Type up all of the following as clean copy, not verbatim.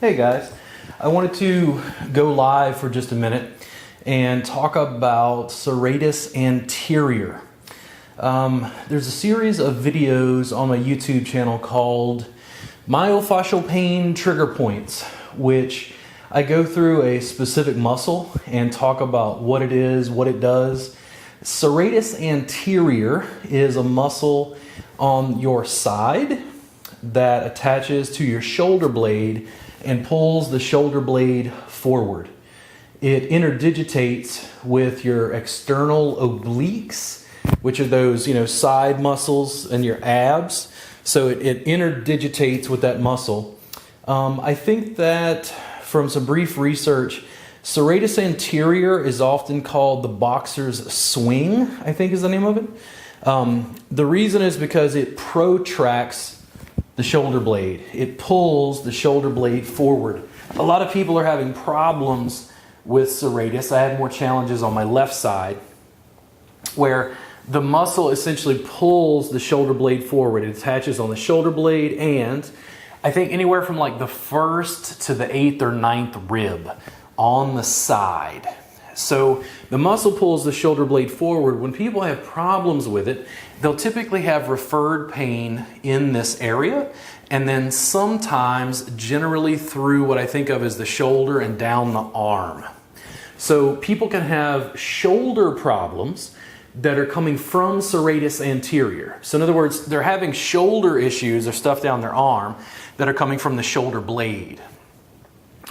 Hey guys, I wanted to go live for just a minute and talk about Serratus Anterior. There's a series of videos on my YouTube channel called Myofascial Pain Trigger Points, which I go through a specific muscle and talk about what it is, what it does. Serratus Anterior is a muscle on your side that attaches to your shoulder blade and pulls the shoulder blade forward. It interdigitates with your external obliques, which are those, side muscles and your abs. So it interdigitates with that muscle. I think that from some brief research, Serratus Anterior is often called the boxer's swing, I think is the name of it. The reason is because it protracts the shoulder blade. It pulls the shoulder blade forward. A lot of people are having problems with serratus. I have more challenges on my left side where the muscle essentially pulls the shoulder blade forward. It attaches on the shoulder blade and I think anywhere from like the 1st to the 8th or 9th rib on the side. So the muscle pulls the shoulder blade forward. When people have problems with it, they'll typically have referred pain in this area and then sometimes generally through what I think of as the shoulder and down the arm. So people can have shoulder problems that are coming from serratus anterior. So in other words, they're having shoulder issues or stuff down their arm that are coming from the shoulder blade.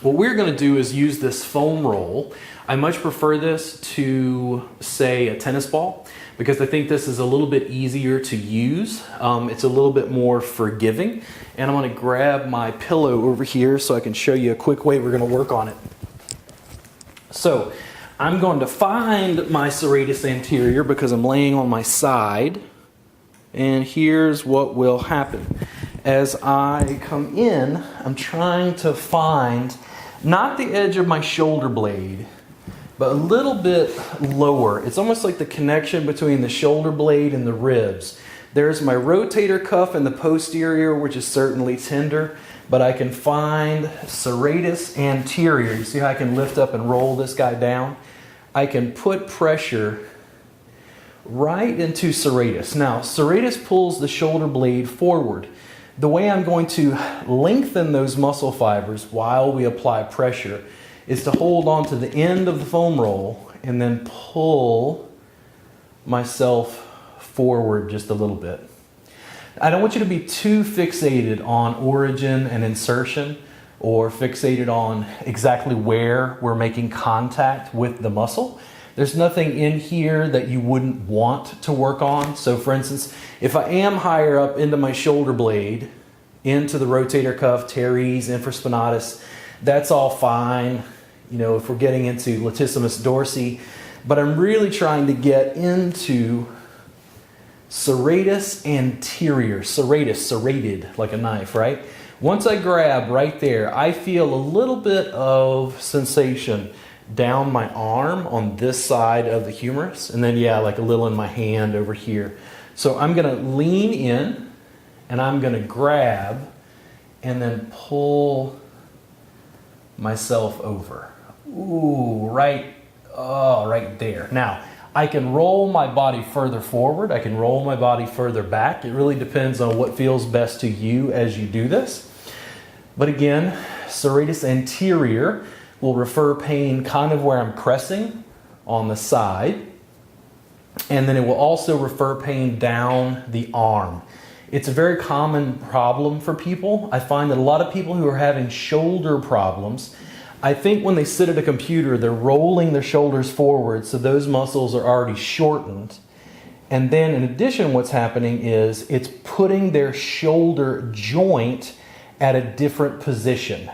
What we're going to do is use this foam roll. I much prefer this to, say, a tennis ball because I think this is a little bit easier to use. It's a little bit more forgiving. And I'm going to grab my pillow over here so I can show you a quick way we're going to work on it. So I'm going to find my serratus anterior because I'm laying on my side. And here's what will happen. As I come in, I'm trying to find not the edge of my shoulder blade, but a little bit lower. It's almost like the connection between the shoulder blade and the ribs. There's my rotator cuff in the posterior, which is certainly tender, but I can find serratus anterior. You see how I can lift up and roll this guy down? I can put pressure right into serratus. Now, serratus pulls the shoulder blade forward. The way I'm going to lengthen those muscle fibers while we apply pressure is to hold on to the end of the foam roll and then pull myself forward just a little bit. I don't want you to be too fixated on origin and insertion or fixated on exactly where we're making contact with the muscle. There's nothing in here that you wouldn't want to work on. So for instance, if I am higher up into my shoulder blade, into the rotator cuff, teres, infraspinatus, that's all fine. If we're getting into latissimus dorsi, but I'm really trying to get into serratus anterior, serrated like a knife, right? Once I grab right there, I feel a little bit of sensation down my arm on this side of the humerus, and then like a little in my hand over here. So I'm going to lean in and I'm going to grab and then pull myself over. Ooh, right there. Now, I can roll my body further forward. I can roll my body further back. It really depends on what feels best to you as you do this. But again, serratus anterior will refer pain kind of where I'm pressing on the side. And then it will also refer pain down the arm. It's a very common problem for people. I find that a lot of people who are having shoulder problems, I think when they sit at a computer, they're rolling their shoulders forward, so those muscles are already shortened. And then in addition, what's happening is it's putting their shoulder joint at a different position.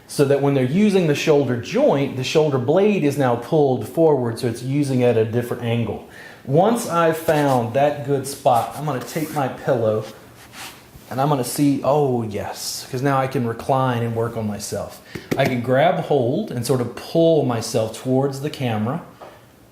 So that when they're using the shoulder joint, the shoulder blade is now pulled forward, so it's using it at a different angle. Once I've found that good spot, I'm going to take my pillow and I'm going to see, oh yes, because now I can recline and work on myself. I can grab hold and sort of pull myself towards the camera,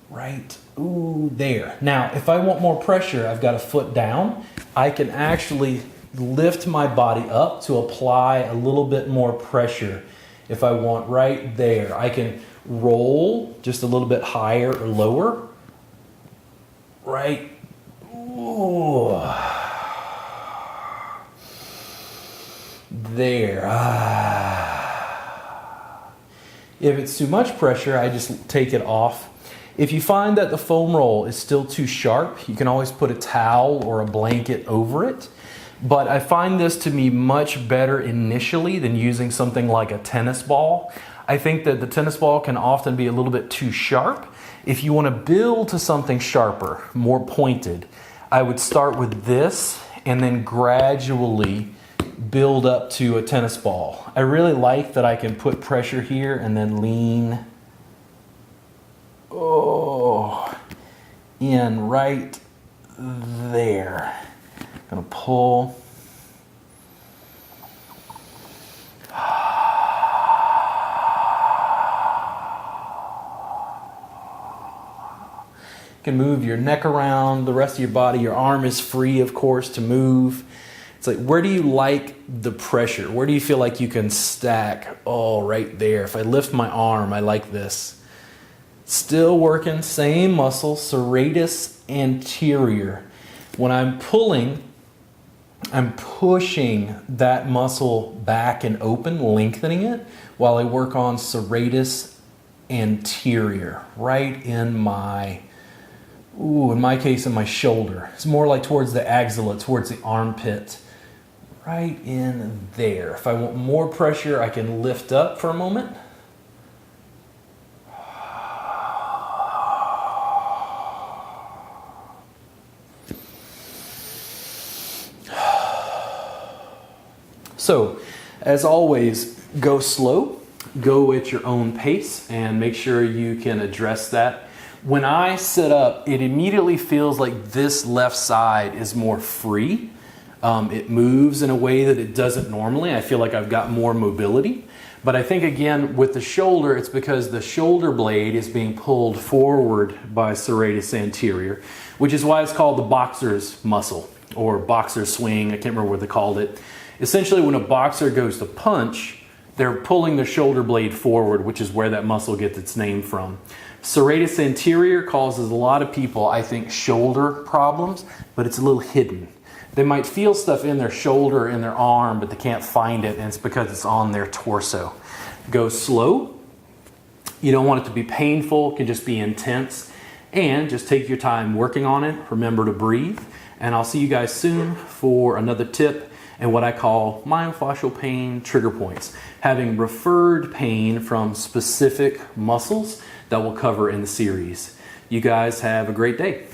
right, ooh, there. Now, if I want more pressure, I've got a foot down. I can actually lift my body up to apply a little bit more pressure If I want right there, I can roll just a little bit higher or lower. Right. Ooh. There. If it's too much pressure, I just take it off. If you find that the foam roll is still too sharp, you can always put a towel or a blanket over it. But I find this to be much better initially than using something like a tennis ball. I think that the tennis ball can often be a little bit too sharp. If you want to build to something sharper, more pointed, I would start with this and then gradually build up to a tennis ball. I really like that I can put pressure here and then lean in right there. Gonna pull. You can move your neck around, the rest of your body. Your arm is free, of course, to move. It's like, where do you like the pressure? Where do you feel like you can stack? Oh, right there. If I lift my arm, I like this. Still working, same muscle, serratus anterior. When I'm pulling, I'm pushing that muscle back and open, lengthening it, while I work on serratus anterior, right in my, in my case, in my shoulder. It's more like towards the axilla, towards the armpit, right in there. If I want more pressure, I can lift up for a moment. So, as always, go slow, go at your own pace, and make sure you can address that. When I sit up, it immediately feels like this left side is more free. It moves in a way that it doesn't normally. I feel like I've got more mobility. But I think, again, with the shoulder, it's because the shoulder blade is being pulled forward by serratus anterior, which is why it's called the boxer's muscle, or boxer swing. I can't remember what they called it. Essentially, when a boxer goes to punch, they're pulling the shoulder blade forward, which is where that muscle gets its name from. Serratus anterior causes a lot of people, I think, shoulder problems, but it's a little hidden. They might feel stuff in their shoulder, in their arm, but they can't find it, and it's because it's on their torso. Go slow. You don't want it to be painful. It can just be intense. And just take your time working on it. Remember to breathe. And I'll see you guys soon for another tip and what I call myofascial pain trigger points, having referred pain from specific muscles that we'll cover in the series. You guys have a great day.